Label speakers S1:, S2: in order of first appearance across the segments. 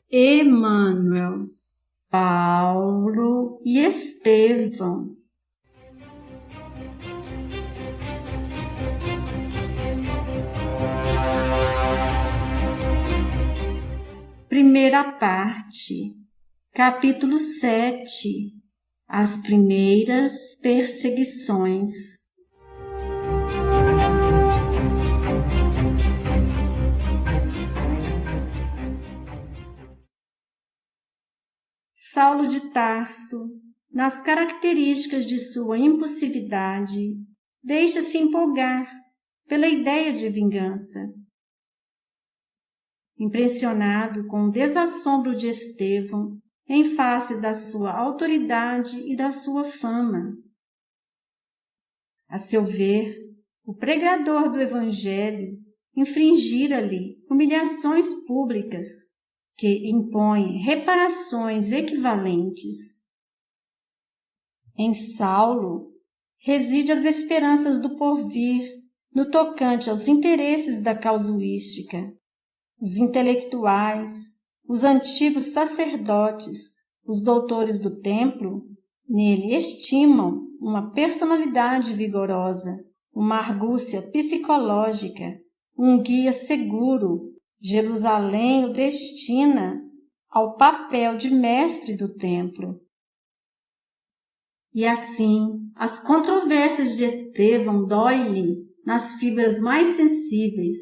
S1: Emmanuel, Paulo e Estevão. Primeira parte, capítulo 7. As primeiras perseguições. Saulo de Tarso, nas características de sua impulsividade, deixa-se empolgar pela ideia de vingança. Impressionado com o desassombro de Estevão em face da sua autoridade e da sua fama. A seu ver, o pregador do Evangelho infringira-lhe humilhações públicas que impõem reparações equivalentes. Em Saulo reside as esperanças do porvir no tocante aos interesses da casuística. Os intelectuais, os antigos sacerdotes, os doutores do templo, nele estimam uma personalidade vigorosa, uma argúcia psicológica, um guia seguro. Jerusalém o destina ao papel de mestre do templo. E assim, as controvérsias de Estevão dói-lhe nas fibras mais sensíveis.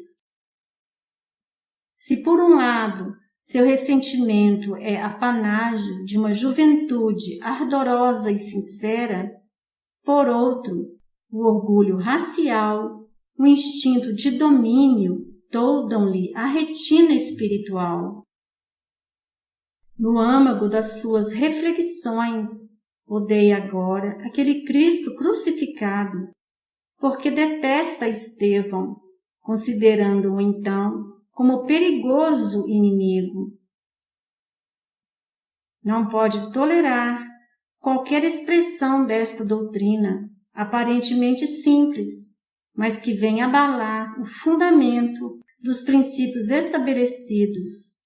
S1: Se por um lado seu ressentimento é apanágio de uma juventude ardorosa e sincera, por outro, o orgulho racial, o instinto de domínio toldam-lhe a retina espiritual. No âmago das suas reflexões, odeia agora aquele Cristo crucificado, porque detesta Estevão, considerando-o então como perigoso inimigo. Não pode tolerar qualquer expressão desta doutrina, aparentemente simples, mas que vem abalar o fundamento dos princípios estabelecidos.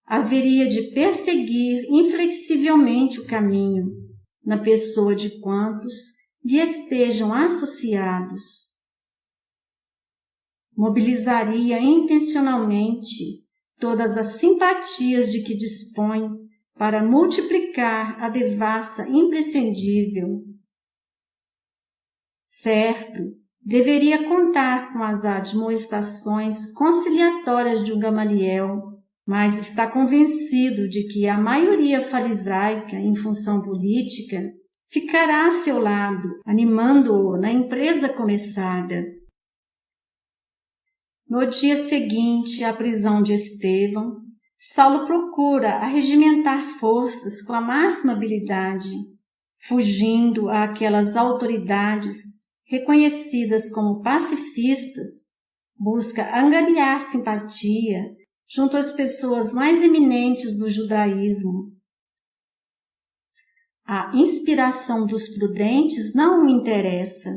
S1: Haveria de perseguir inflexivelmente o caminho, na pessoa de quantos lhe estejam associados. Mobilizaria intencionalmente todas as simpatias de que dispõe para multiplicar a devassa imprescindível. Certo, deveria contar com as admoestações conciliatórias de um Gamaliel, mas está convencido de que a maioria farisaica em função política ficará a seu lado, animando-o na empresa começada. No dia seguinte à prisão de Estevão, Saulo procura arregimentar forças com a máxima habilidade, fugindo àquelas autoridades reconhecidas como pacifistas, busca angariar simpatia junto às pessoas mais eminentes do judaísmo. A inspiração dos prudentes não o interessa.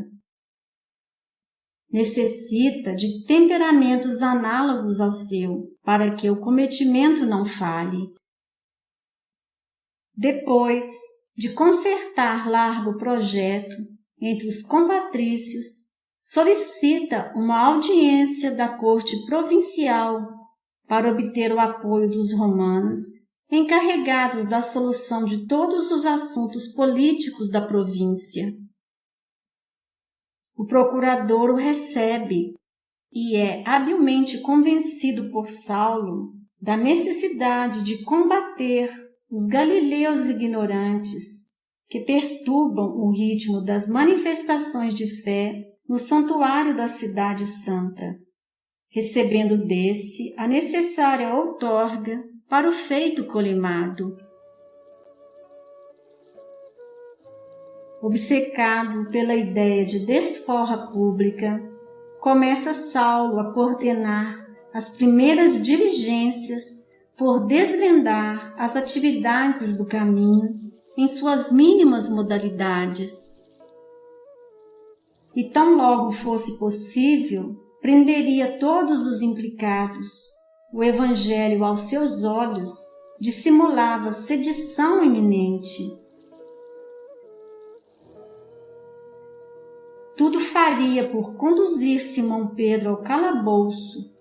S1: Necessita de temperamentos análogos ao seu, para que o cometimento não falhe. Depois de concertar largo projeto entre os compatrícios, solicita uma audiência da corte provincial para obter o apoio dos romanos encarregados da solução de todos os assuntos políticos da província. O procurador o recebe e é habilmente convencido por Saulo da necessidade de combater os galileus ignorantes que perturbam o ritmo das manifestações de fé no santuário da cidade santa, recebendo desse a necessária outorga para o feito colimado. Obcecado pela ideia de desforra pública, começa Saulo a coordenar as primeiras diligências por desvendar as atividades do caminho em suas mínimas modalidades. E tão logo fosse possível, prenderia todos os implicados, o evangelho aos seus olhos dissimulava sedição iminente. Tudo faria por conduzir Simão Pedro ao calabouço.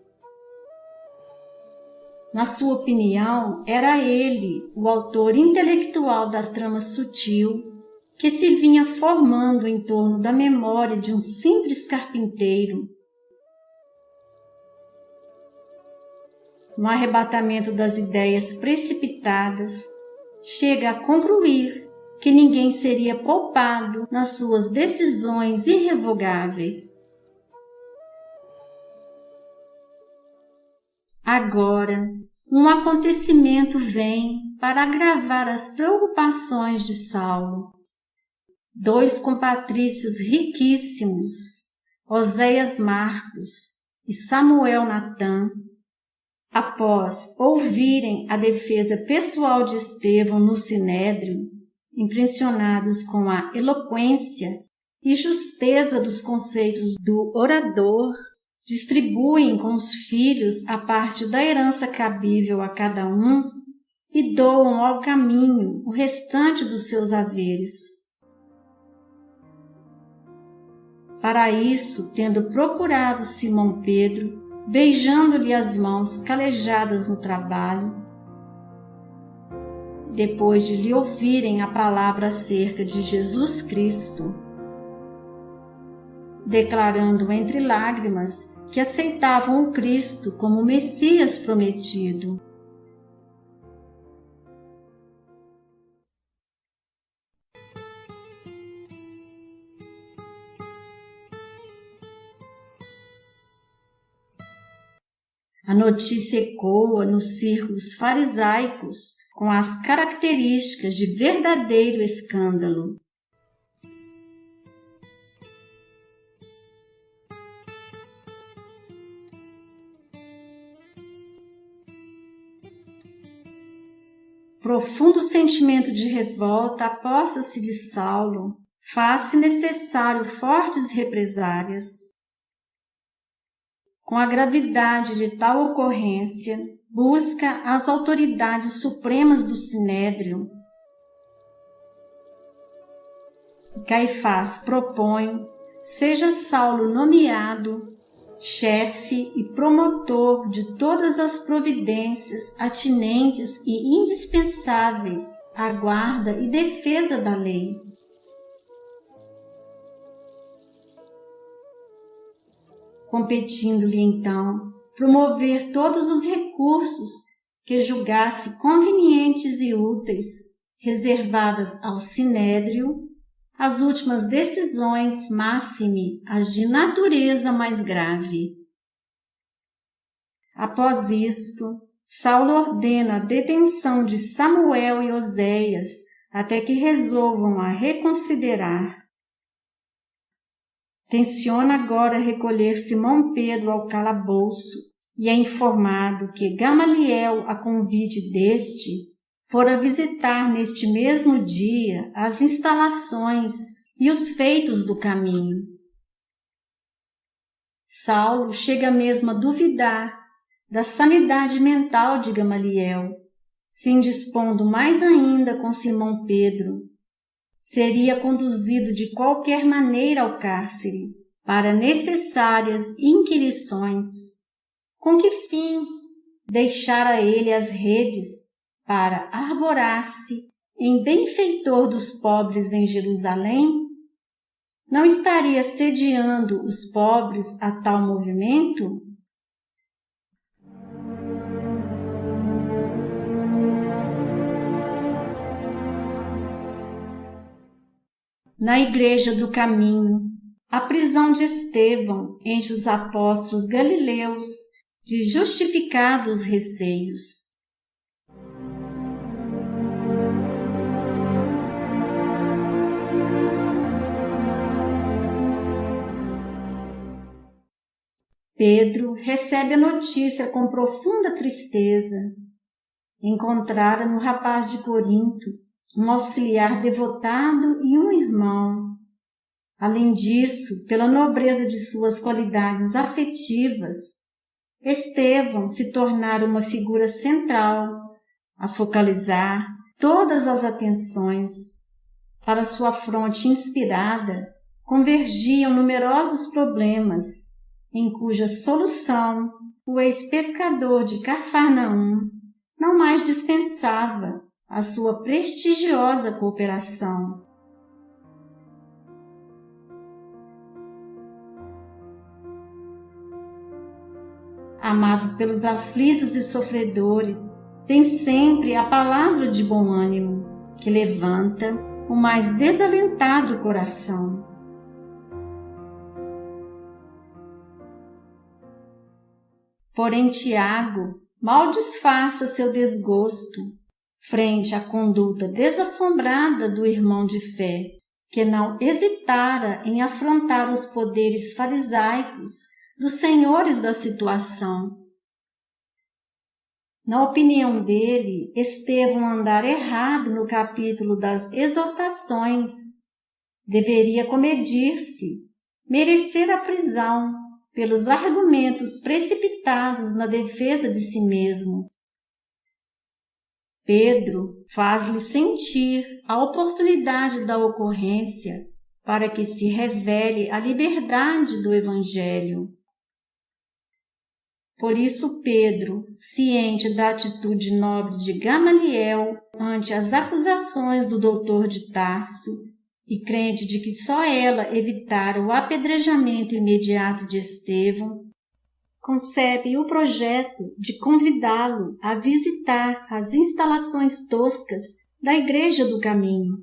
S1: Na sua opinião, era ele o autor intelectual da trama sutil que se vinha formando em torno da memória de um simples carpinteiro. No arrebatamento das ideias precipitadas, chega a concluir que ninguém seria poupado nas suas decisões irrevogáveis. Agora, um acontecimento vem para agravar as preocupações de Saulo. 2 compatrícios riquíssimos, Oséias Marcos e Samuel Natã, após ouvirem a defesa pessoal de Estevão no Sinédrio, impressionados com a eloquência e justeza dos conceitos do orador, distribuem com os filhos a parte da herança cabível a cada um e doam ao caminho o restante dos seus haveres. Para isso, tendo procurado Simão Pedro, beijando-lhe as mãos calejadas no trabalho, depois de lhe ouvirem a palavra acerca de Jesus Cristo, declarando entre lágrimas que aceitavam o Cristo como o Messias prometido. A notícia ecoa nos círculos farisaicos com as características de verdadeiro escândalo. Profundo sentimento de revolta aposta-se de Saulo, faz-se necessário fortes represárias. Com a gravidade de tal ocorrência, busca as autoridades supremas do Sinédrio. Caifás propõe, seja Saulo nomeado chefe e promotor de todas as providências atinentes e indispensáveis à guarda e defesa da lei. Competindo-lhe então promover todos os recursos que julgasse convenientes e úteis, reservadas ao Sinédrio, as últimas decisões máxime as de natureza mais grave. Após isto, Saulo ordena a detenção de Samuel e Oséias até que resolvam a reconsiderar. Tenciona agora recolher Simão Pedro ao calabouço e é informado que Gamaliel, a convite deste, fora visitar neste mesmo dia as instalações e os feitos do caminho. Saulo chega mesmo a duvidar da sanidade mental de Gamaliel, se indispondo mais ainda com Simão Pedro. Seria conduzido de qualquer maneira ao cárcere para necessárias inquirições. Com que fim deixara ele as redes para arvorar-se em benfeitor dos pobres em Jerusalém? Não estaria sediando os pobres a tal movimento? Na Igreja do Caminho, a prisão de Estevão enche os apóstolos galileus de justificados receios. Pedro recebe a notícia com profunda tristeza. Encontrara no rapaz de Corinto um auxiliar devotado e um irmão. Além disso, pela nobreza de suas qualidades afetivas, Estevão se tornara uma figura central a focalizar todas as atenções. Para sua fronte inspirada convergiam numerosos problemas, em cuja solução o ex-pescador de Cafarnaum não mais dispensava a sua prestigiosa cooperação. Amado pelos aflitos e sofredores, tem sempre a palavra de bom ânimo, que levanta o mais desalentado coração. Porém, Tiago mal disfarça seu desgosto frente à conduta desassombrada do irmão de fé, que não hesitara em afrontar os poderes farisaicos dos senhores da situação. Na opinião dele, Estevão andara errado no capítulo das exortações. Deveria comedir-se, merecer a prisão pelos argumentos precipitados na defesa de si mesmo. Pedro faz-lhe sentir a oportunidade da ocorrência para que se revele a liberdade do Evangelho. Por isso Pedro, ciente da atitude nobre de Gamaliel ante as acusações do doutor de Tarso e crente de que só ela evitara o apedrejamento imediato de Estevão, concebe o projeto de convidá-lo a visitar as instalações toscas da Igreja do Caminho.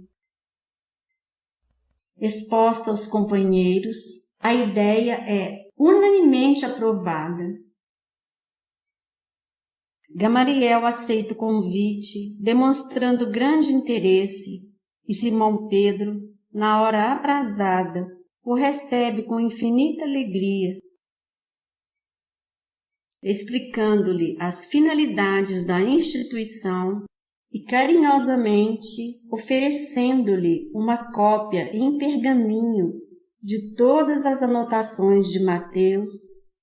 S1: Exposta aos companheiros, a ideia é unanimemente aprovada. Gamaliel aceita o convite, demonstrando grande interesse, e Simão Pedro, na hora aprazada, o recebe com infinita alegria, explicando-lhe as finalidades da instituição e carinhosamente oferecendo-lhe uma cópia em pergaminho de todas as anotações de Mateus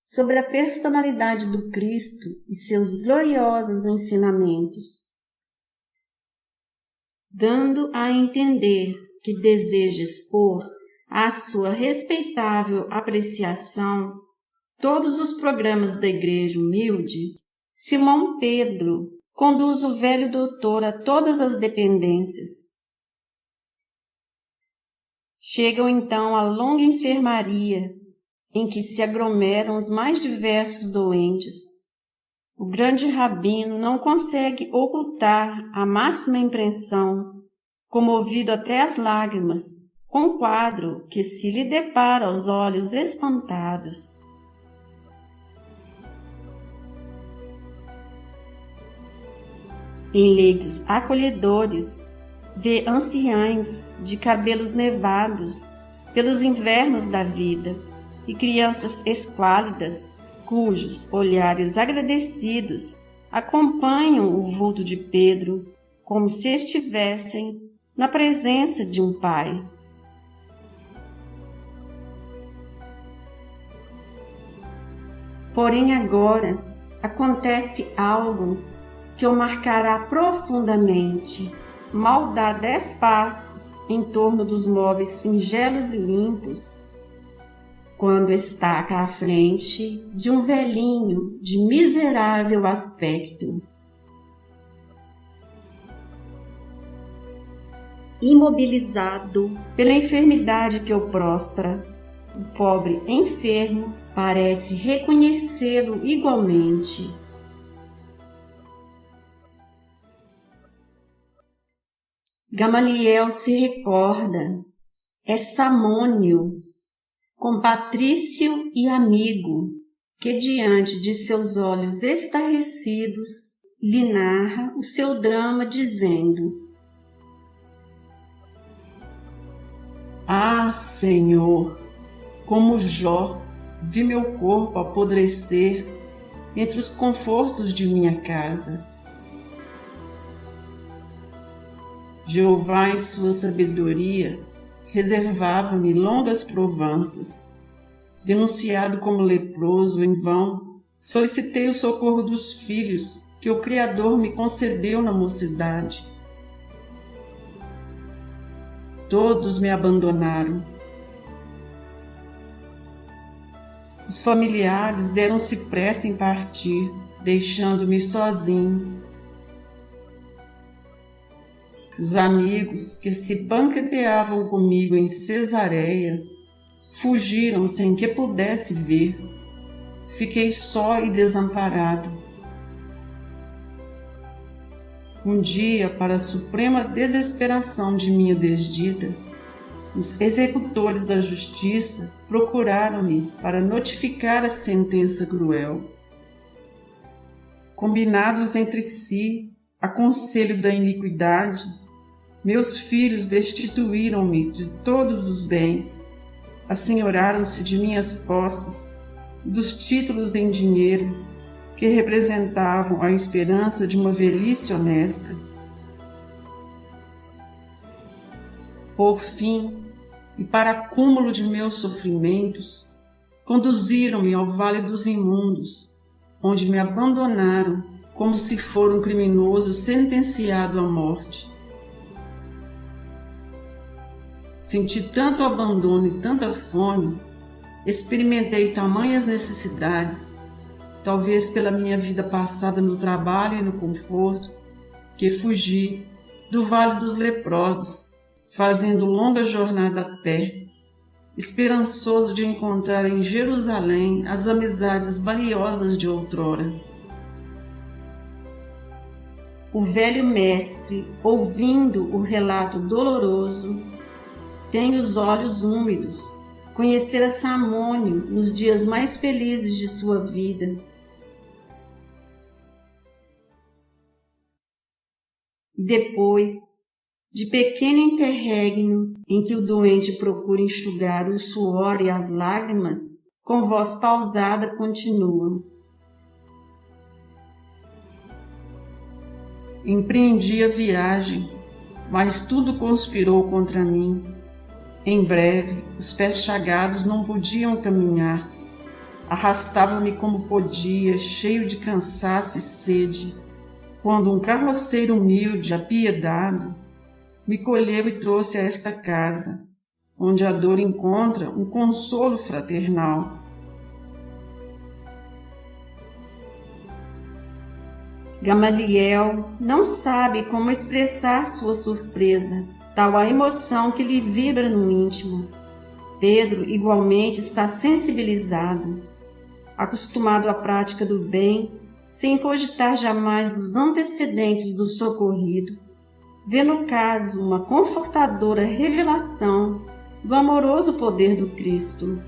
S1: sobre a personalidade do Cristo e seus gloriosos ensinamentos, dando a entender que deseja expor à sua respeitável apreciação todos os programas da Igreja Humilde. Simão Pedro conduz o velho doutor a todas as dependências. Chegam então à longa enfermaria, em que se aglomeram os mais diversos doentes. O grande rabino não consegue ocultar a máxima impressão, comovido até as lágrimas, com o quadro que se lhe depara aos olhos espantados. Em leitos acolhedores, vê anciães de cabelos nevados pelos invernos da vida e crianças esquálidas, cujos olhares agradecidos acompanham o vulto de Pedro como se estivessem na presença de um pai. Porém agora acontece algo que o marcará profundamente. Mal dá 10 passos em torno dos móveis singelos e limpos, quando estaca à frente de um velhinho de miserável aspecto. Imobilizado pela enfermidade que o prostra, o pobre enfermo parece reconhecê-lo igualmente. Gamaliel se recorda, é Samônio, compatrício e amigo, que diante de seus olhos estarrecidos lhe narra o seu drama dizendo:
S2: Ah, Senhor, como Jó, vi meu corpo apodrecer entre os confortos de minha casa. Jeová, em sua sabedoria, reservava-me longas provanças. Denunciado como leproso em vão, Solicitei o socorro dos filhos que o Criador me concedeu na mocidade. Todos me abandonaram. Os familiares deram-se pressa em partir, deixando-me sozinho. Os amigos que se banqueteavam comigo em Cesareia fugiram sem que pudesse ver. Fiquei só e desamparado. Um dia, para a suprema desesperação de minha desdita, os executores da justiça procuraram-me para notificar a sentença cruel. Combinados entre si a conselho da iniquidade, meus filhos destituíram-me de todos os bens, assenhoraram-se de minhas posses, dos títulos em dinheiro que representavam a esperança de uma velhice honesta. Por fim, e para acúmulo de meus sofrimentos, conduziram-me ao Vale dos Imundos, onde me abandonaram como se for um criminoso sentenciado à morte. Senti tanto abandono e tanta fome, experimentei tamanhas necessidades, talvez pela minha vida passada no trabalho e no conforto, que fugi do Vale dos Leprosos, fazendo longa jornada a pé, esperançoso de encontrar em Jerusalém as amizades valiosas de outrora. O velho mestre, ouvindo o relato doloroso, tem os olhos úmidos, conhecera Samônio nos dias mais felizes de sua vida. E depois, de pequeno interregno em que o doente procura enxugar o suor e as lágrimas, com voz pausada continua: empreendi a viagem, mas tudo conspirou contra mim. Em breve, os pés chagados não podiam caminhar. Arrastava-me como podia, cheio de cansaço e sede, quando um carroceiro humilde, apiedado, me colheu e trouxe a esta casa, onde a dor encontra um consolo fraternal. Gamaliel não sabe como expressar sua surpresa, tal a emoção que lhe vibra no íntimo. Pedro igualmente está sensibilizado, acostumado à prática do bem, sem cogitar jamais dos antecedentes do socorrido. Vê no caso uma confortadora revelação do amoroso poder do Cristo.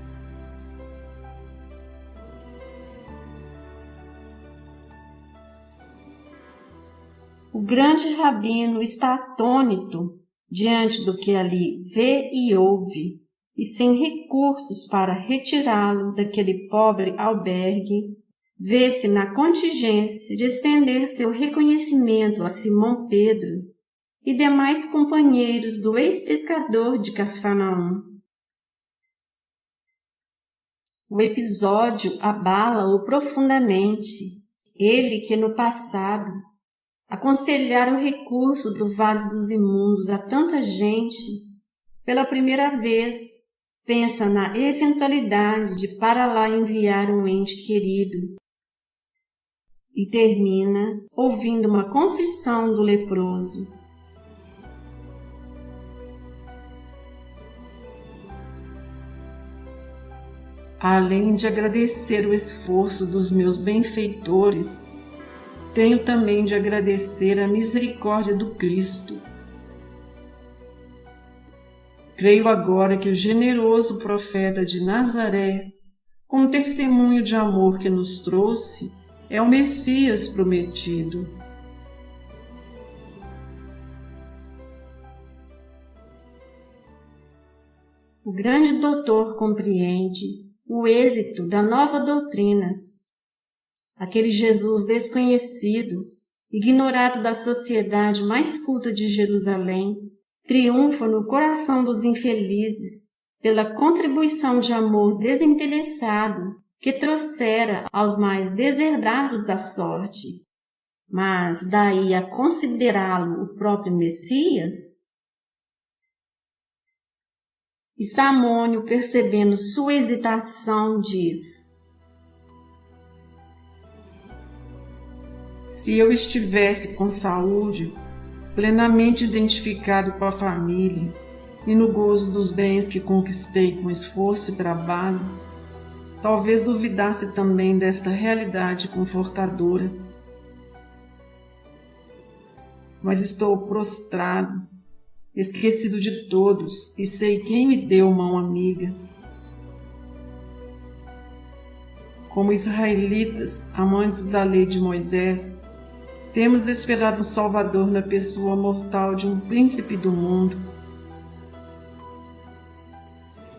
S2: O grande rabino está atônito diante do que ali vê e ouve, e sem recursos para retirá-lo daquele pobre albergue, vê-se na contingência de estender seu reconhecimento a Simão Pedro e demais companheiros do ex-pescador de Cafarnaum. O episódio abala-o profundamente, ele que no passado aconselhara o recurso do Vale dos Imundos a tanta gente, pela primeira vez pensa na eventualidade de para lá enviar um ente querido e termina ouvindo uma confissão do leproso. Além de agradecer o esforço dos meus benfeitores, tenho também de agradecer a misericórdia do Cristo. Creio agora que o generoso profeta de Nazaré, com o testemunho de amor que nos trouxe, é o Messias prometido. O grande doutor compreende o êxito da nova doutrina. Aquele Jesus desconhecido, ignorado da sociedade mais culta de Jerusalém, triunfa no coração dos infelizes pela contribuição de amor desinteressado
S1: que trouxera aos mais deserdados da sorte, mas daí a considerá-lo o próprio Messias? E Samônio, percebendo sua hesitação, diz:
S2: se eu estivesse com saúde, plenamente identificado com a família e no gozo dos bens que conquistei com esforço e trabalho, talvez duvidasse também desta realidade confortadora. Mas estou prostrado, esquecido de todos, e sei quem me deu mão amiga. Como israelitas, amantes da lei de Moisés, temos esperado um Salvador na pessoa mortal de um príncipe do mundo.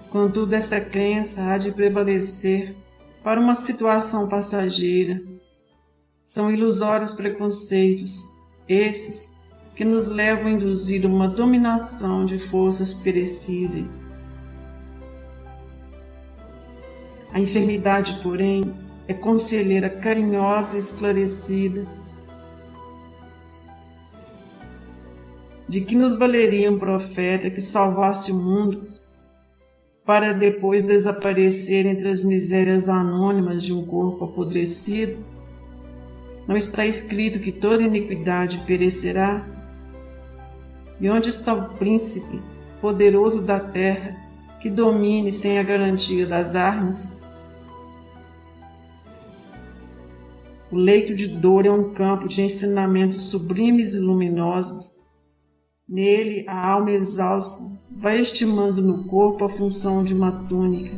S2: Contudo, esta crença há de prevalecer para uma situação passageira. São ilusórios preconceitos, esses que nos levam a induzir uma dominação de forças perecíveis. A enfermidade, porém, é conselheira carinhosa e esclarecida. De que nos valeria um profeta que salvasse o mundo para depois desaparecer entre as misérias anônimas de um corpo apodrecido? Não está escrito que toda iniquidade perecerá? E onde está o príncipe, poderoso da terra, que domine sem a garantia das armas? O leito de dor é um campo de ensinamentos sublimes e luminosos. Nele, a alma exausta vai estimando no corpo a função de uma túnica.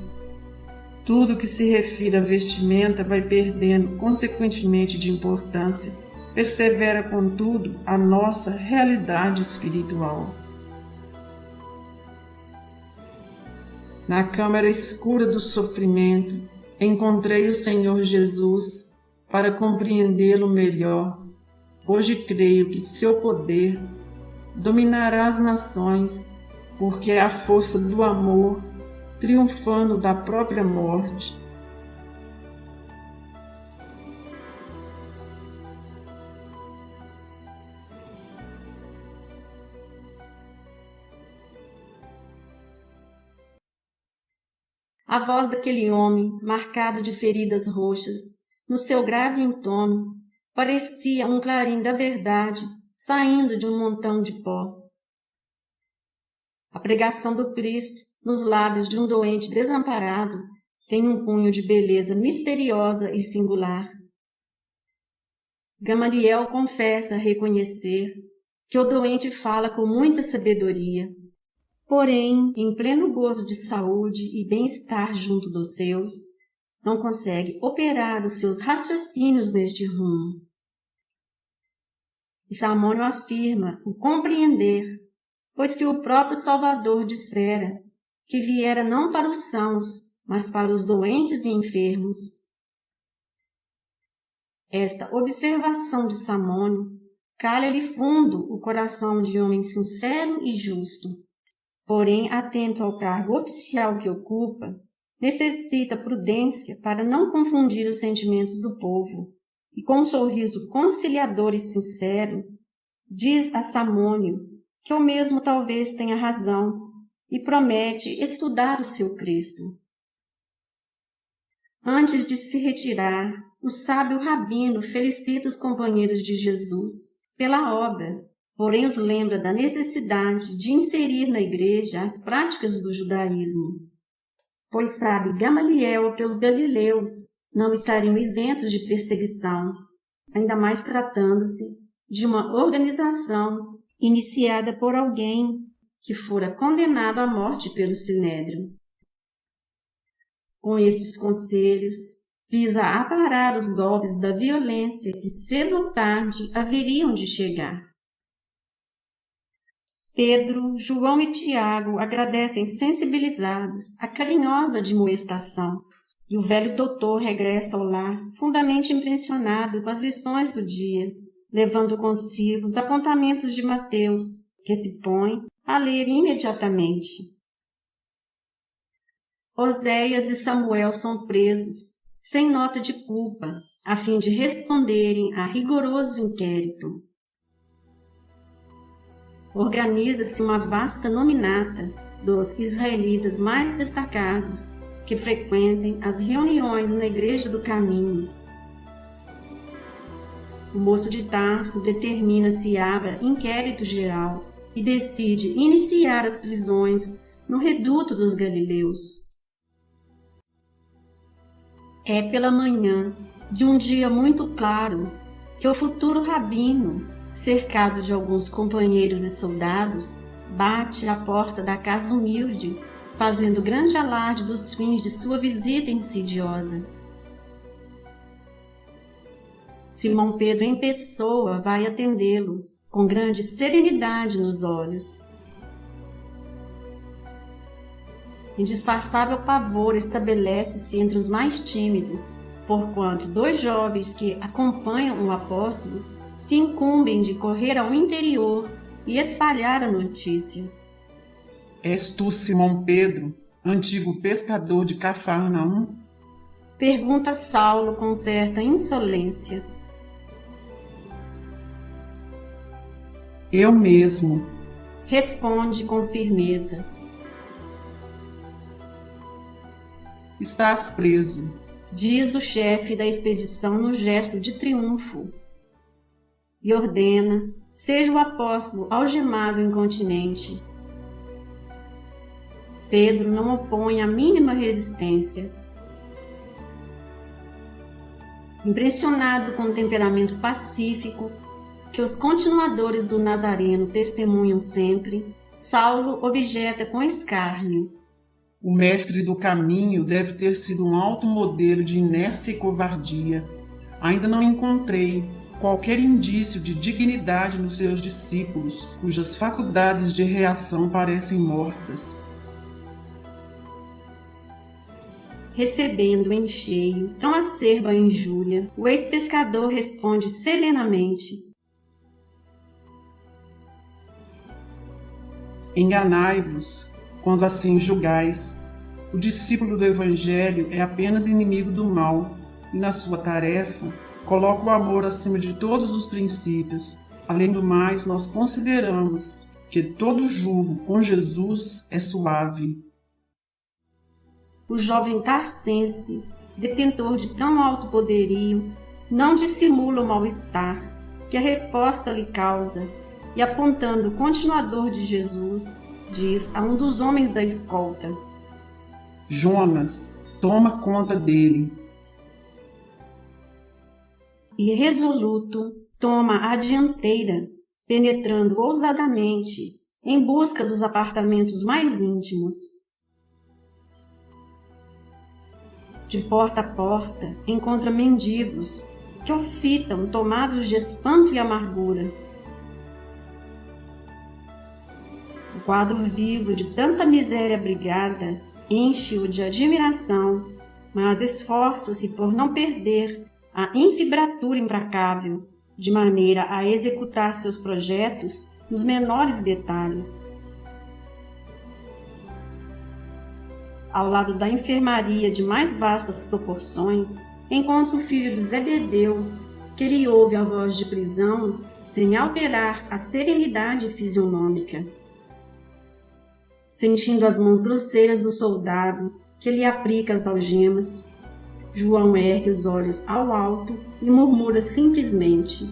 S2: Tudo que se refere à vestimenta vai perdendo, consequentemente, de importância. Persevera, contudo, a nossa realidade espiritual. Na câmara escura do sofrimento, encontrei o Senhor Jesus para compreendê-lo melhor. Hoje creio que seu poder dominará as nações, porque é a força do amor triunfando da própria morte.
S1: A voz daquele homem, marcado de feridas roxas, no seu grave entono, parecia um clarim da verdade saindo de um montão de pó. A pregação do Cristo nos lábios de um doente desamparado tem um cunho de beleza misteriosa e singular. Gamaliel confessa reconhecer que o doente fala com muita sabedoria, porém, em pleno gozo de saúde e bem-estar junto dos seus, não consegue operar os seus raciocínios neste rumo. E Samônio afirma o compreender, pois que o próprio Salvador dissera que viera não para os sãos, mas para os doentes e enfermos. Esta observação de Samônio calha-lhe fundo o coração de homem sincero e justo, porém atento ao cargo oficial que ocupa, necessita prudência para não confundir os sentimentos do povo, e com um sorriso conciliador e sincero, diz a Samônio que o mesmo talvez tenha razão e promete estudar o seu Cristo. Antes de se retirar, o sábio rabino felicita os companheiros de Jesus pela obra, porém os lembra da necessidade de inserir na igreja as práticas do judaísmo, pois sabe Gamaliel que os galileus não estariam isentos de perseguição, ainda mais tratando-se de uma organização iniciada por alguém que fora condenado à morte pelo Sinédrio. Com esses conselhos, visa aparar os golpes da violência que cedo ou tarde haveriam de chegar. Pedro, João e Tiago agradecem sensibilizados a carinhosa admoestação, e o velho doutor regressa ao lar fundamente impressionado com as lições do dia, levando consigo os apontamentos de Mateus, que se põe a ler imediatamente. Oséias e Samuel são presos, sem nota de culpa, a fim de responderem a rigoroso inquérito. Organiza-se uma vasta nominata dos israelitas mais destacados que frequentem as reuniões na Igreja do Caminho. O moço de Tarso determina se abra inquérito geral e decide iniciar as prisões no reduto dos galileus. É pela manhã de um dia muito claro que o futuro rabino, cercado de alguns companheiros e soldados, bate à porta da casa humilde, fazendo grande alarde dos fins de sua visita insidiosa. Simão Pedro em pessoa vai atendê-lo, com grande serenidade nos olhos. Indisfarçável pavor estabelece-se entre os mais tímidos, porquanto 2 jovens que acompanham o apóstolo se incumbem de correr ao interior e espalhar a notícia.
S2: És tu, Simão Pedro, antigo pescador de Cafarnaum?
S1: Pergunta Saulo com certa insolência.
S2: Eu mesmo.
S1: Responde com firmeza.
S2: Estás preso,
S1: diz o chefe da expedição no gesto de triunfo, e ordena: seja o apóstolo algemado incontinenti. Pedro não opõe a mínima resistência. Impressionado com o temperamento pacífico que os continuadores do Nazareno testemunham sempre, Saulo objeta com escárnio:
S2: o mestre do caminho deve ter sido um alto modelo de inércia e covardia. Ainda não encontrei qualquer indício de dignidade nos seus discípulos, cujas faculdades de reação parecem mortas.
S1: Recebendo em cheio tão acerba injúria, o ex-pescador responde serenamente:
S2: enganai-vos quando assim julgais. O discípulo do Evangelho é apenas inimigo do mal e, na sua tarefa, coloca o amor acima de todos os princípios. Além do mais, nós consideramos que todo julgo com Jesus é suave.
S1: O jovem tarsense, detentor de tão alto poderio, não dissimula o mal-estar que a resposta lhe causa e, apontando o continuador de Jesus, diz a um dos homens da escolta:
S2: Jonas, toma conta dele.
S1: E resoluto toma a dianteira, penetrando ousadamente em busca dos apartamentos mais íntimos. De porta a porta encontra mendigos que o fitam, tomados de espanto e amargura. O quadro vivo de tanta miséria abrigada enche-o de admiração, mas esforça-se por não perder a infibratura implacável, de maneira a executar seus projetos nos menores detalhes. Ao lado da enfermaria de mais vastas proporções, encontra o filho de Zebedeu, que lhe ouve a voz de prisão sem alterar a serenidade fisionômica. Sentindo as mãos grosseiras do soldado que lhe aplica as algemas, João ergue os olhos ao alto e murmura simplesmente: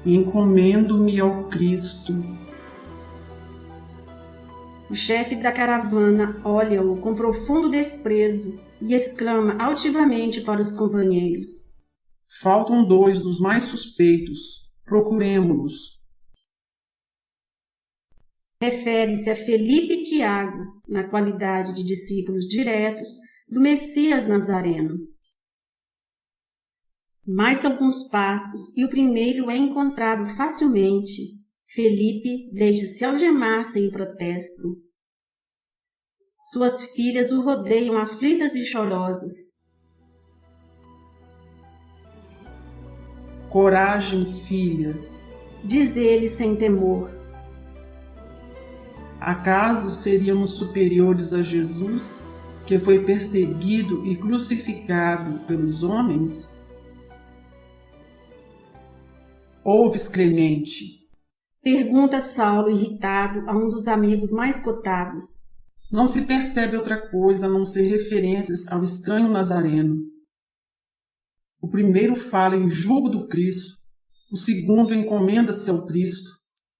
S2: encomendo-me ao Cristo.
S1: O chefe da caravana olha-o com profundo desprezo e exclama altivamente para os companheiros:
S2: faltam 2 dos mais suspeitos, procuremo-los.
S1: Refere-se a Felipe e Tiago, na qualidade de discípulos diretos do Messias Nazareno. Mais alguns passos e o primeiro é encontrado facilmente. Felipe deixa-se algemar sem protesto. Suas filhas o rodeiam aflitas e chorosas.
S2: Coragem, filhas,
S1: diz ele sem temor.
S2: Acaso seríamos superiores a Jesus, que foi perseguido e crucificado pelos homens? Ouves, Clemente?
S1: Pergunta Saulo, irritado, a um dos amigos mais cotados.
S2: Não se percebe outra coisa a não ser referências ao estranho Nazareno. O primeiro fala em julgo do Cristo, o segundo encomenda-se ao Cristo.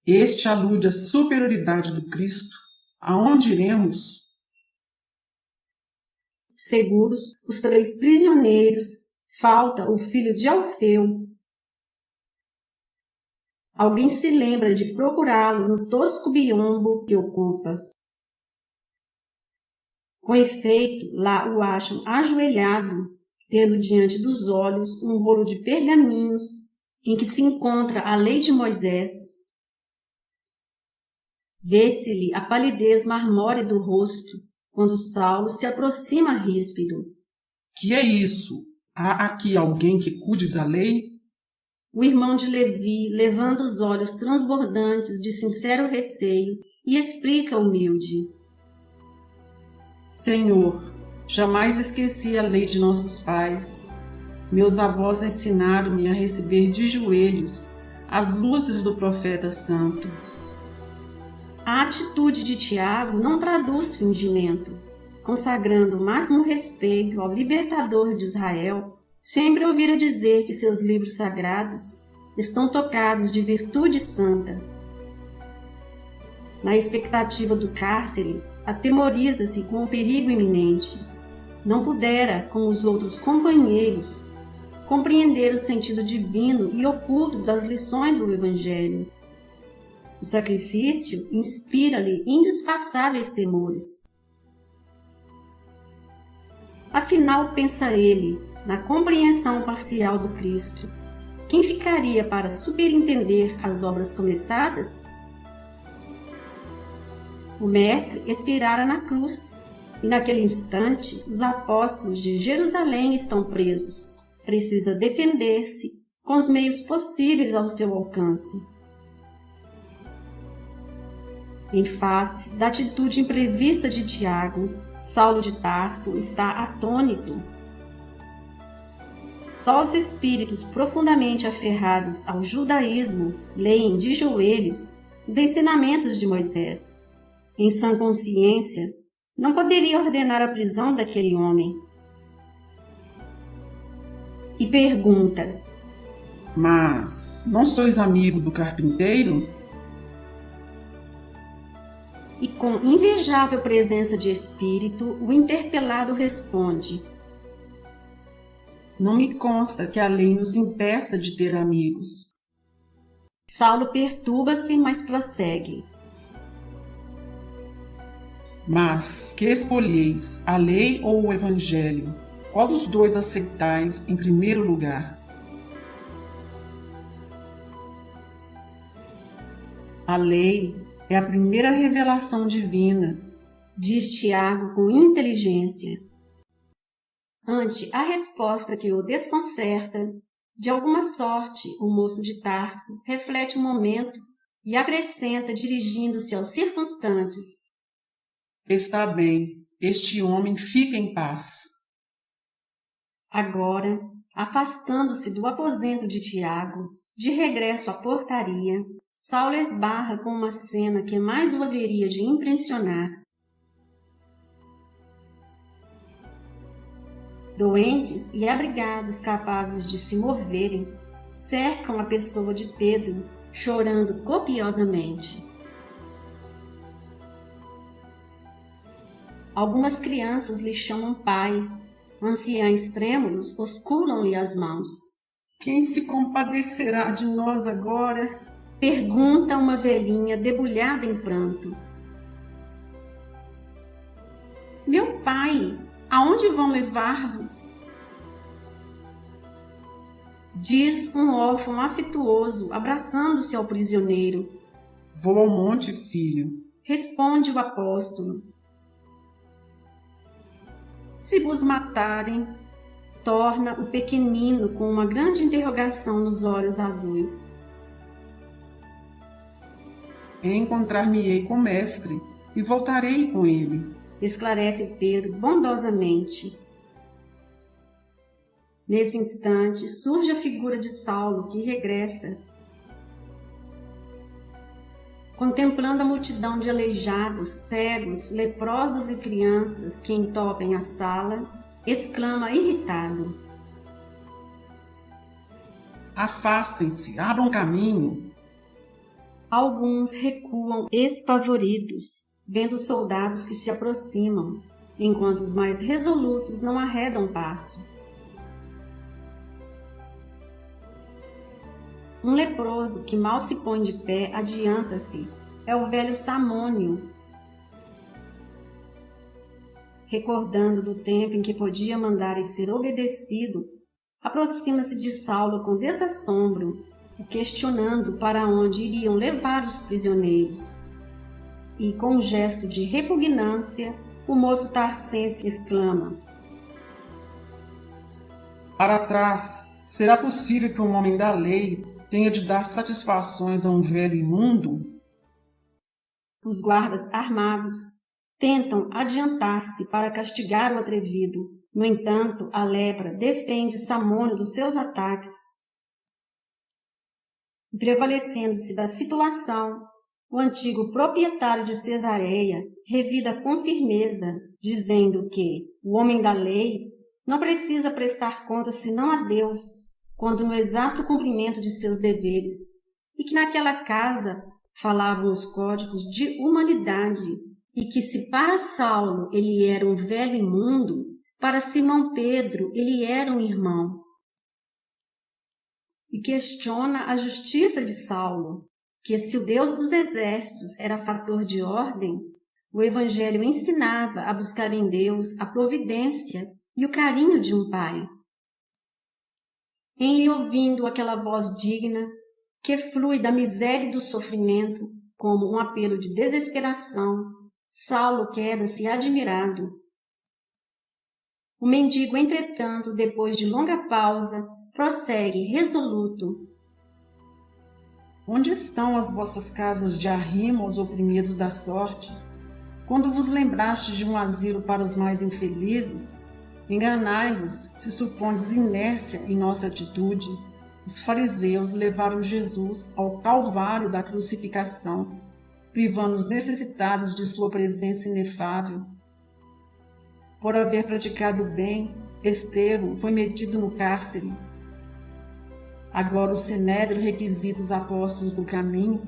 S2: Este alude à superioridade do Cristo. Aonde iremos?
S1: Seguros, os 3 prisioneiros, falta o filho de Alfeu. Alguém se lembra de procurá-lo no tosco biombo que ocupa. Com efeito, lá o acham ajoelhado, tendo diante dos olhos um rolo de pergaminhos em que se encontra a lei de Moisés. Vê-se-lhe a palidez marmórea do rosto, quando Saulo se aproxima ríspido.
S2: Que é isso? Há aqui alguém que cuide da lei?
S1: O irmão de Levi levanta os olhos transbordantes de sincero receio e explica humilde.
S2: Senhor, jamais esqueci a lei de nossos pais. Meus avós ensinaram-me a receber de joelhos as luzes do profeta santo.
S1: A atitude de Tiago não traduz fingimento. Consagrando o máximo respeito ao libertador de Israel, sempre ouvira dizer que seus livros sagrados estão tocados de virtude santa. Na expectativa do cárcere, atemoriza-se com o perigo iminente. Não pudera, como os outros companheiros, compreender o sentido divino e oculto das lições do Evangelho. O sacrifício inspira-lhe indispensáveis temores. Afinal, pensa ele, na compreensão parcial do Cristo, quem ficaria para superintender as obras começadas? O Mestre expirara na cruz, e naquele instante os apóstolos de Jerusalém estão presos. Precisa defender-se com os meios possíveis ao seu alcance. Em face da atitude imprevista de Tiago, Saulo de Tarso está atônito. Só os espíritos profundamente aferrados ao judaísmo leem de joelhos os ensinamentos de Moisés. Em sã consciência, não poderia ordenar a prisão daquele homem. E pergunta:
S2: Mas não sois amigo do carpinteiro?
S1: E com invejável presença de espírito, o interpelado responde:
S2: Não me consta que a lei nos impeça de ter amigos.
S1: Saulo perturba-se, mas prossegue:
S2: Mas que escolheis, a lei ou o evangelho? Qual dos dois aceitais em primeiro lugar?
S1: A lei é a primeira revelação divina, diz Tiago com inteligência. Ante a resposta que o desconcerta, de alguma sorte o moço de Tarso reflete um momento e acrescenta dirigindo-se aos circunstantes:
S2: Está bem, este homem fica em paz.
S1: Agora, afastando-se do aposento de Tiago, de regresso à portaria, Saulo esbarra com uma cena que mais o haveria de impressionar. Doentes e abrigados capazes de se moverem, cercam a pessoa de Pedro, chorando copiosamente. Algumas crianças lhe chamam pai, anciães trêmulos osculam-lhe as mãos.
S2: Quem se compadecerá de nós agora?
S1: Pergunta uma velhinha debulhada em pranto. Meu pai, aonde vão levar-vos? Diz um órfão afetuoso, abraçando-se ao prisioneiro.
S2: Vou ao monte, filho.
S1: Responde o apóstolo. Se vos matarem, torna o pequenino com uma grande interrogação nos olhos azuis.
S2: Encontrar-me-ei com o mestre e voltarei com ele.
S1: esclarece Pedro bondosamente. Nesse instante, surge a figura de Saulo, que regressa. Contemplando a multidão de aleijados, cegos, leprosos e crianças que entopem a sala, exclama irritado:
S2: Afastem-se, abram caminho.
S1: Alguns recuam espavoridos, vendo os soldados que se aproximam, enquanto os mais resolutos não arredam passo. Um leproso que mal se põe de pé adianta-se. É o velho Samônio. Recordando do tempo em que podia mandar e ser obedecido, aproxima-se de Saulo com desassombro, o questionando para onde iriam levar os prisioneiros. E, com um gesto de repugnância, o moço tarcense exclama:
S2: Para trás, será possível que um homem da lei tenha de dar satisfações a um velho imundo?
S1: Os guardas armados tentam adiantar-se para castigar o atrevido. No entanto, a lepra defende Samônio dos seus ataques. Prevalecendo-se da situação, o antigo proprietário de Cesareia revida com firmeza, dizendo que o homem da lei não precisa prestar contas senão a Deus, quando no exato cumprimento de seus deveres, e que naquela casa falavam os códigos de humanidade, e que se para Saulo ele era um velho imundo, para Simão Pedro ele era um irmão. E questiona a justiça de Saulo, que se o Deus dos exércitos era fator de ordem, o Evangelho ensinava a buscar em Deus a providência e o carinho de um pai. Em lhe ouvindo aquela voz digna, que flui da miséria e do sofrimento, como um apelo de desesperação, Saulo queda-se admirado. O mendigo, entretanto, depois de longa pausa, prossegue resoluto:
S2: Onde estão as vossas casas de arrimo aos oprimidos da sorte? Quando vos lembrastes de um asilo para os mais infelizes? Enganai-vos, se supondes inércia em nossa atitude. Os fariseus levaram Jesus ao calvário da crucificação, privando os necessitados de sua presença inefável. Por haver praticado o bem, Estevão foi metido no cárcere. Agora o Sinédrio requisita os apóstolos do caminho,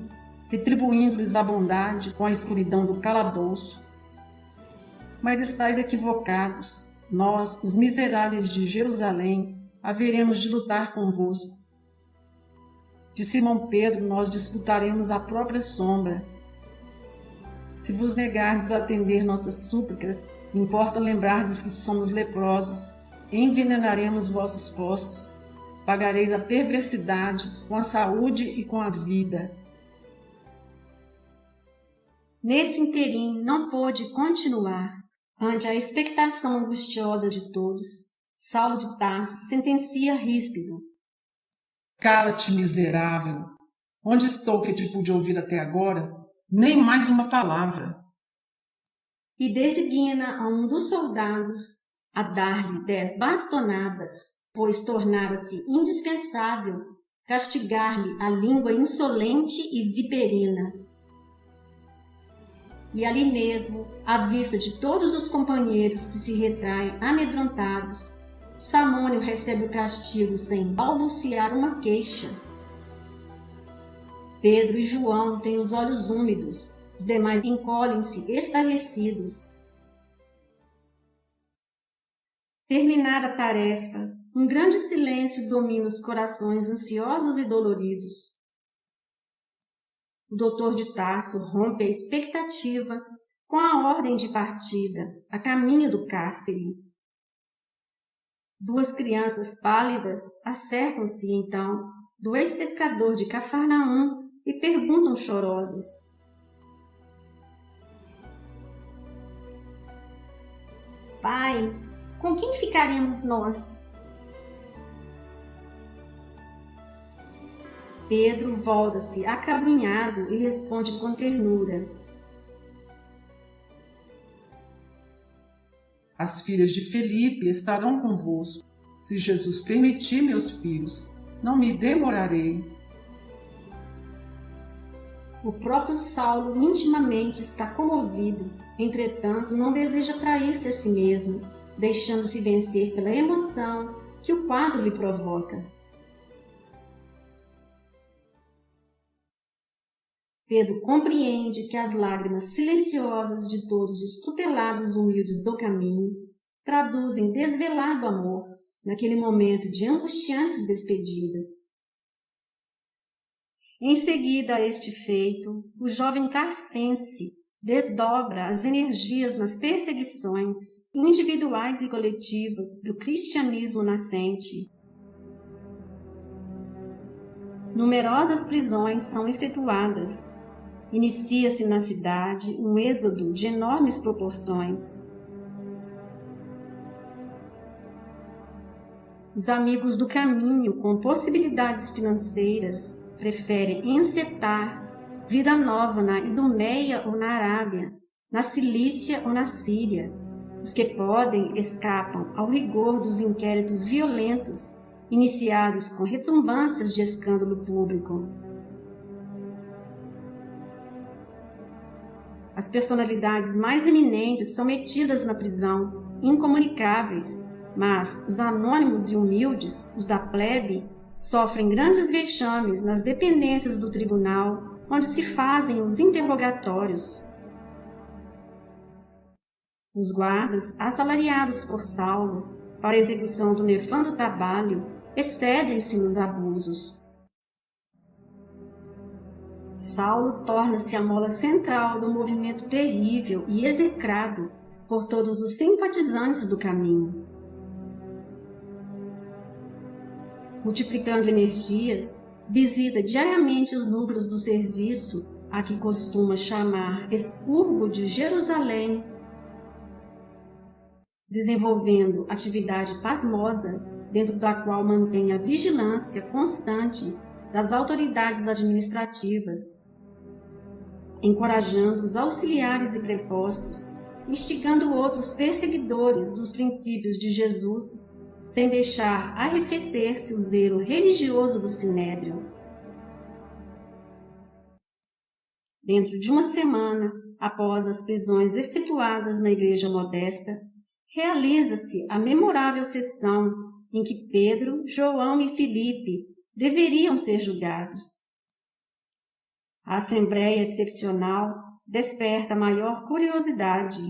S2: retribuindo-lhes a bondade com a escuridão do calabouço. Mas estáis equivocados. Nós, os miseráveis de Jerusalém, haveremos de lutar convosco. De Simão Pedro nós disputaremos a própria sombra. Se vos negardes a atender nossas súplicas, importa lembrardes que somos leprosos, envenenaremos vossos postos, pagareis a perversidade com a saúde e com a vida.
S1: Nesse interim não pôde continuar. Ante a expectação angustiosa de todos, Saulo de Tarso sentencia ríspido:
S2: Cala-te, miserável! Onde estou que te pude ouvir até agora? Nem mais uma palavra.
S1: E designa a um dos soldados a dar-lhe 10 bastonadas, pois tornara-se indispensável castigar-lhe a língua insolente e viperina. E ali mesmo, à vista de todos os companheiros que se retraem amedrontados, Samônio recebe o castigo sem balbuciar uma queixa. Pedro e João têm os olhos úmidos, os demais encolhem-se estarrecidos. Terminada a tarefa, um grande silêncio domina os corações ansiosos e doloridos. O doutor de Tarso rompe a expectativa com a ordem de partida, a caminho do cárcere. 2 crianças pálidas acercam-se, então, do ex-pescador de Cafarnaum e perguntam chorosas: Pai, com quem ficaremos nós? Pedro volta-se acabrunhado e responde com ternura:
S2: As filhas de Filipe estarão convosco. Se Jesus permitir, meus filhos, não me demorarei.
S1: O próprio Saulo intimamente está comovido, entretanto não deseja trair-se a si mesmo, deixando-se vencer pela emoção que o quadro lhe provoca. Pedro compreende que as lágrimas silenciosas de todos os tutelados humildes do caminho traduzem desvelado amor naquele momento de angustiantes despedidas. Em seguida a este feito, o jovem tarcense desdobra as energias nas perseguições individuais e coletivas do cristianismo nascente. Numerosas prisões são efetuadas. Inicia-se na cidade um êxodo de enormes proporções. Os amigos do caminho, com possibilidades financeiras, preferem encetar vida nova na Idumeia ou na Arábia, na Cilícia ou na Síria. Os que podem escapam ao rigor dos inquéritos violentos, iniciados com retumbâncias de escândalo público. As personalidades mais eminentes são metidas na prisão, incomunicáveis, mas os anônimos e humildes, os da plebe, sofrem grandes vexames nas dependências do tribunal, onde se fazem os interrogatórios. Os guardas, assalariados por Saulo para a execução do nefando trabalho, excedem-se nos abusos. Saulo torna-se a mola central do movimento terrível e execrado por todos os simpatizantes do caminho. Multiplicando energias, visita diariamente os núcleos do serviço, a que costuma chamar expurgo de Jerusalém, desenvolvendo atividade pasmosa, dentro da qual mantém a vigilância constante das autoridades administrativas, encorajando os auxiliares e prepostos, instigando outros perseguidores dos princípios de Jesus, sem deixar arrefecer-se o zelo religioso do Sinédrio. Dentro de uma semana, após as prisões efetuadas na igreja modesta, realiza-se a memorável sessão em que Pedro, João e Filipe deveriam ser julgados. A assembleia excepcional desperta maior curiosidade.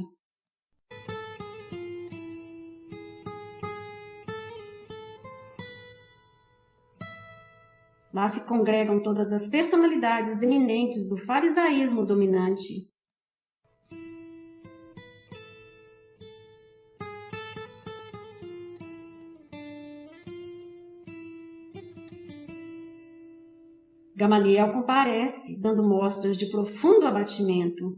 S1: Lá se congregam todas as personalidades eminentes do farisaísmo dominante. Gamaliel comparece, dando mostras de profundo abatimento.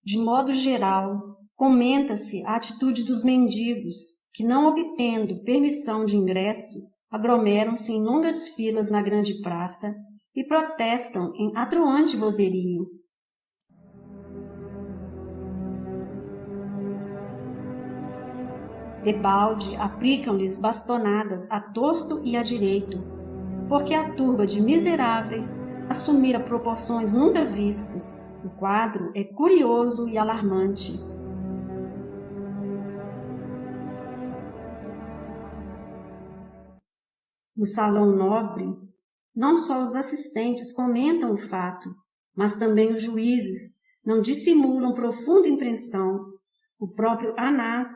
S1: De modo geral, comenta-se a atitude dos mendigos, que, não obtendo permissão de ingresso, aglomeram-se em longas filas na grande praça e protestam em atroante vozerio. Debalde aplicam-lhes bastonadas a torto e a direito, porque a turba de miseráveis assumira proporções nunca vistas. O quadro é curioso e alarmante. No salão nobre, não só os assistentes comentam o fato, mas também os juízes não dissimulam profunda impressão. O próprio Anás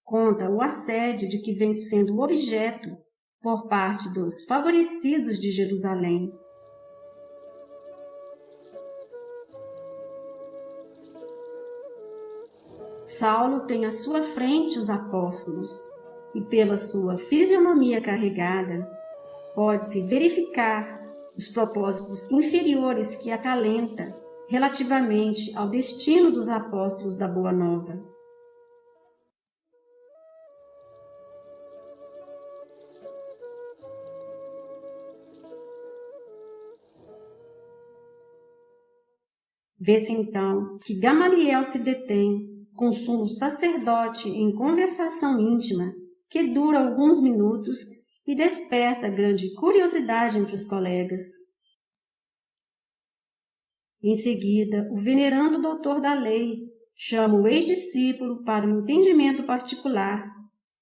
S1: conta o assédio de que vem sendo objeto por parte dos favorecidos de Jerusalém. Saulo tem à sua frente os apóstolos, e pela sua fisionomia carregada, pode-se verificar os propósitos inferiores que acalenta relativamente ao destino dos apóstolos da Boa Nova. Vê-se então que Gamaliel se detém, com o sumo sacerdote em conversação íntima que dura alguns minutos e desperta grande curiosidade entre os colegas. Em seguida, o venerando doutor da lei chama o ex-discípulo para um entendimento particular,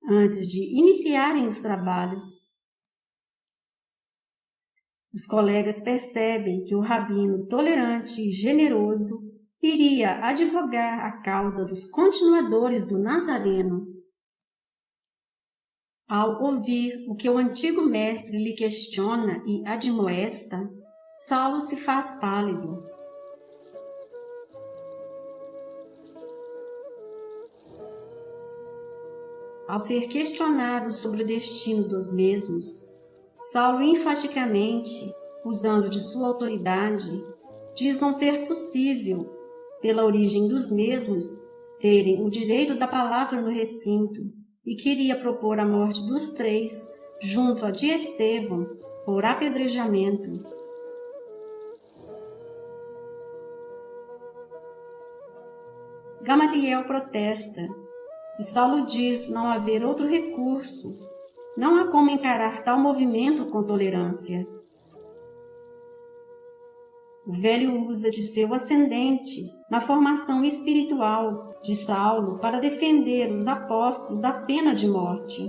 S1: antes de iniciarem os trabalhos. Os colegas percebem que o rabino tolerante e generoso iria advogar a causa dos continuadores do Nazareno. Ao ouvir o que o antigo mestre lhe questiona e admoesta, Saulo se faz pálido. Ao ser questionado sobre o destino dos mesmos, Saulo enfaticamente, usando de sua autoridade, diz não ser possível, pela origem dos mesmos, terem o direito da palavra no recinto e queria propor a morte dos três, junto a de Estevão, por apedrejamento. Gamaliel protesta, e Saulo diz não haver outro recurso, não há como encarar tal movimento com tolerância. O velho usa de seu ascendente na formação espiritual de Saulo para defender os apóstolos da pena de morte.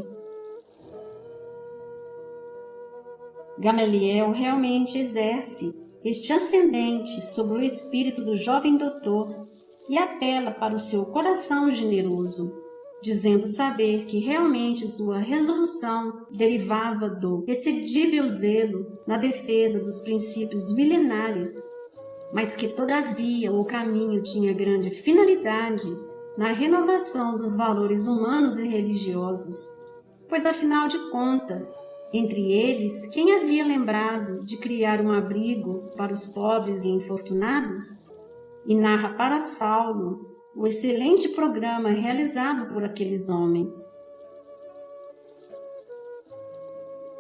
S1: Gamaliel realmente exerce este ascendente sobre o espírito do jovem doutor e apela para o seu coração generoso, dizendo saber que realmente sua resolução derivava do excedível zelo na defesa dos princípios milenares, mas que todavia o caminho tinha grande finalidade na renovação dos valores humanos e religiosos, pois afinal de contas, entre eles, quem havia lembrado de criar um abrigo para os pobres e infortunados? E narra para Saulo o excelente programa realizado por aqueles homens.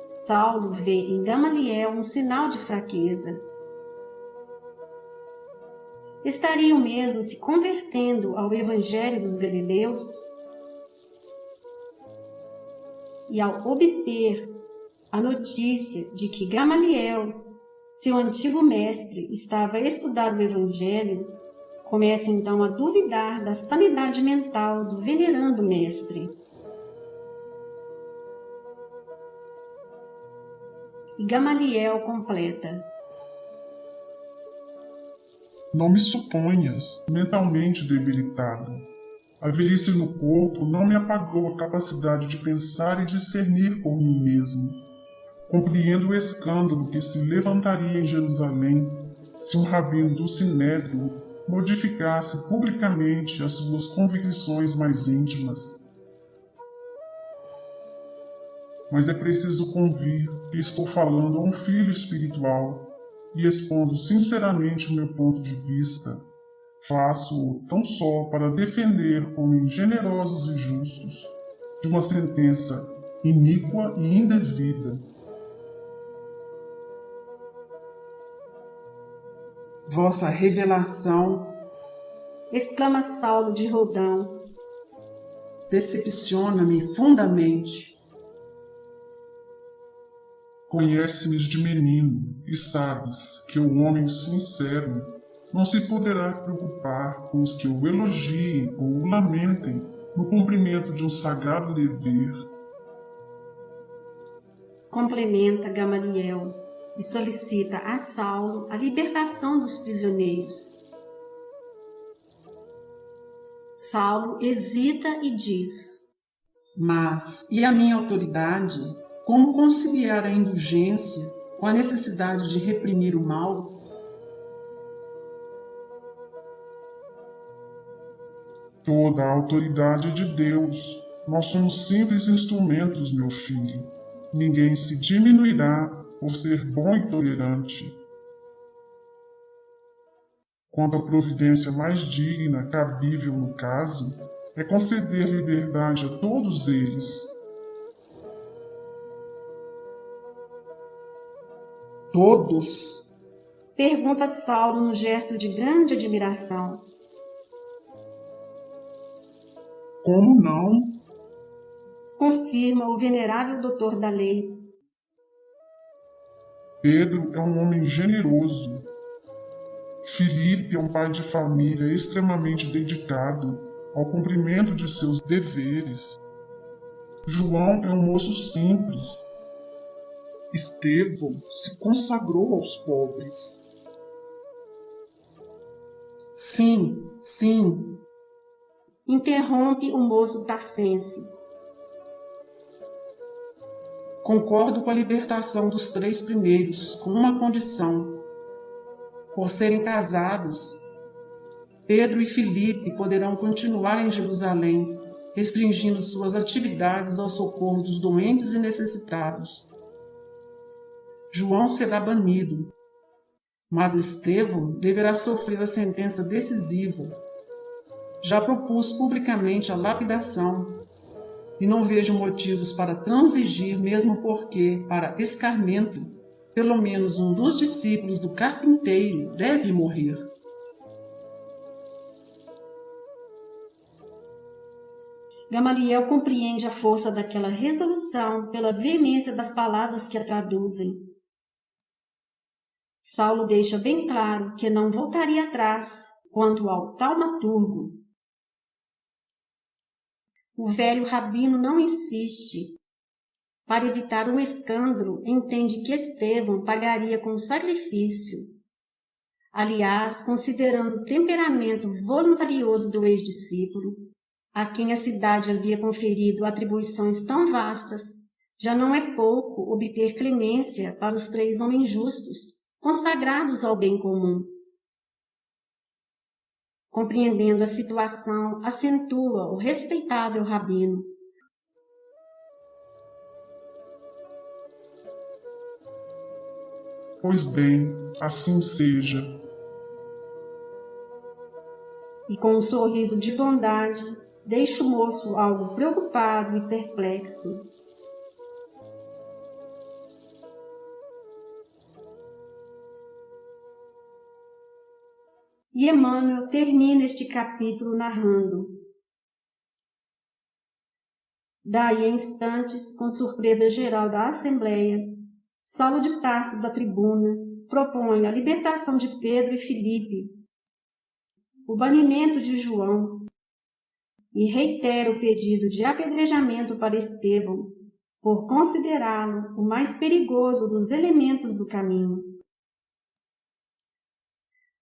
S1: Saulo vê em Gamaliel um sinal de fraqueza. Estariam mesmo se convertendo ao Evangelho dos Galileus? E ao obter a notícia de que Gamaliel, seu antigo mestre, estava a estudar o Evangelho, começa então a duvidar da sanidade mental do venerando mestre. E Gamaliel completa:
S3: Não me suponhas mentalmente debilitado. A velhice no corpo não me apagou a capacidade de pensar e discernir por mim mesmo. Compreendo o escândalo que se levantaria em Jerusalém se um rabino do Sinédrio modificasse publicamente as suas convicções mais íntimas. Mas é preciso convir que estou falando a um filho espiritual e expondo sinceramente o meu ponto de vista. Faço-o tão só para defender homens generosos e justos de uma sentença iníqua e indevida.
S2: Vossa revelação,
S1: exclama Saulo de Rodão,
S2: decepciona-me fundamente.
S3: Conhece-me de menino e sabes que o homem sincero não se poderá preocupar com os que o elogiem ou o lamentem no cumprimento de um sagrado dever.
S1: Complementa Gamaliel e solicita a Saulo a libertação dos prisioneiros. Saulo hesita e diz:
S2: Mas, e a minha autoridade? Como conciliar a indulgência com a necessidade de reprimir o mal?
S3: Toda a autoridade é de Deus. Nós somos simples instrumentos, meu filho. Ninguém se diminuirá por ser bom e tolerante. Quanto à providência mais digna, cabível no caso, é conceder liberdade a todos eles.
S2: Todos?
S1: Pergunta Saulo num gesto de grande admiração.
S3: Como não?
S1: Confirma o venerável doutor da lei.
S3: Pedro é um homem generoso. Felipe é um pai de família extremamente dedicado ao cumprimento de seus deveres. João é um moço simples. Estevão se consagrou aos pobres.
S2: Sim, sim.
S1: Interrompe o moço tarcense.
S2: Concordo com a libertação dos 3 primeiros, com uma condição. Por serem casados, Pedro e Filipe poderão continuar em Jerusalém, restringindo suas atividades ao socorro dos doentes e necessitados. João será banido, mas Estevão deverá sofrer a sentença decisiva. Já propus publicamente a lapidação e não vejo motivos para transigir, mesmo porque, para escarmento, pelo menos um dos discípulos do carpinteiro deve morrer.
S1: Gamaliel compreende a força daquela resolução pela veemência das palavras que a traduzem. Saulo deixa bem claro que não voltaria atrás quanto ao taumaturgo. O velho rabino não insiste. Para evitar um escândalo, entende que Estevão pagaria com o sacrifício. Aliás, considerando o temperamento voluntarioso do ex-discípulo, a quem a cidade havia conferido atribuições tão vastas, já não é pouco obter clemência para os 3 homens justos, consagrados ao bem comum. Compreendendo a situação, acentua o respeitável rabino.
S3: Pois bem, assim seja.
S1: E com um sorriso de bondade, deixa o moço algo preocupado e perplexo. E Emmanuel termina este capítulo narrando: daí a instantes, com surpresa geral da Assembleia, Saulo de Tarso da tribuna propõe a libertação de Pedro e Filipe, o banimento de João, e reitera o pedido de apedrejamento para Estevão, por considerá-lo o mais perigoso dos elementos do caminho.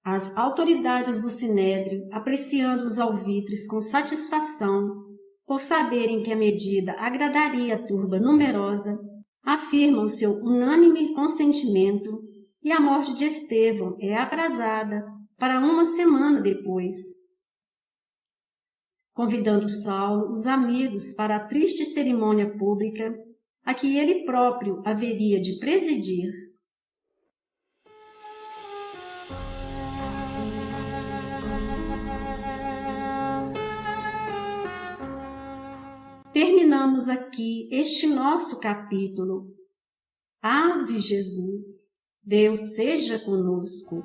S1: As autoridades do Sinédrio, apreciando os alvitres com satisfação, por saberem que a medida agradaria a turba numerosa, afirmam seu unânime consentimento e a morte de Estevão é aprazada para uma semana depois. Convidando Saulo, os amigos, para a triste cerimônia pública, a que ele próprio haveria de presidir. Terminamos aqui este nosso capítulo. Ave Jesus, Deus seja conosco.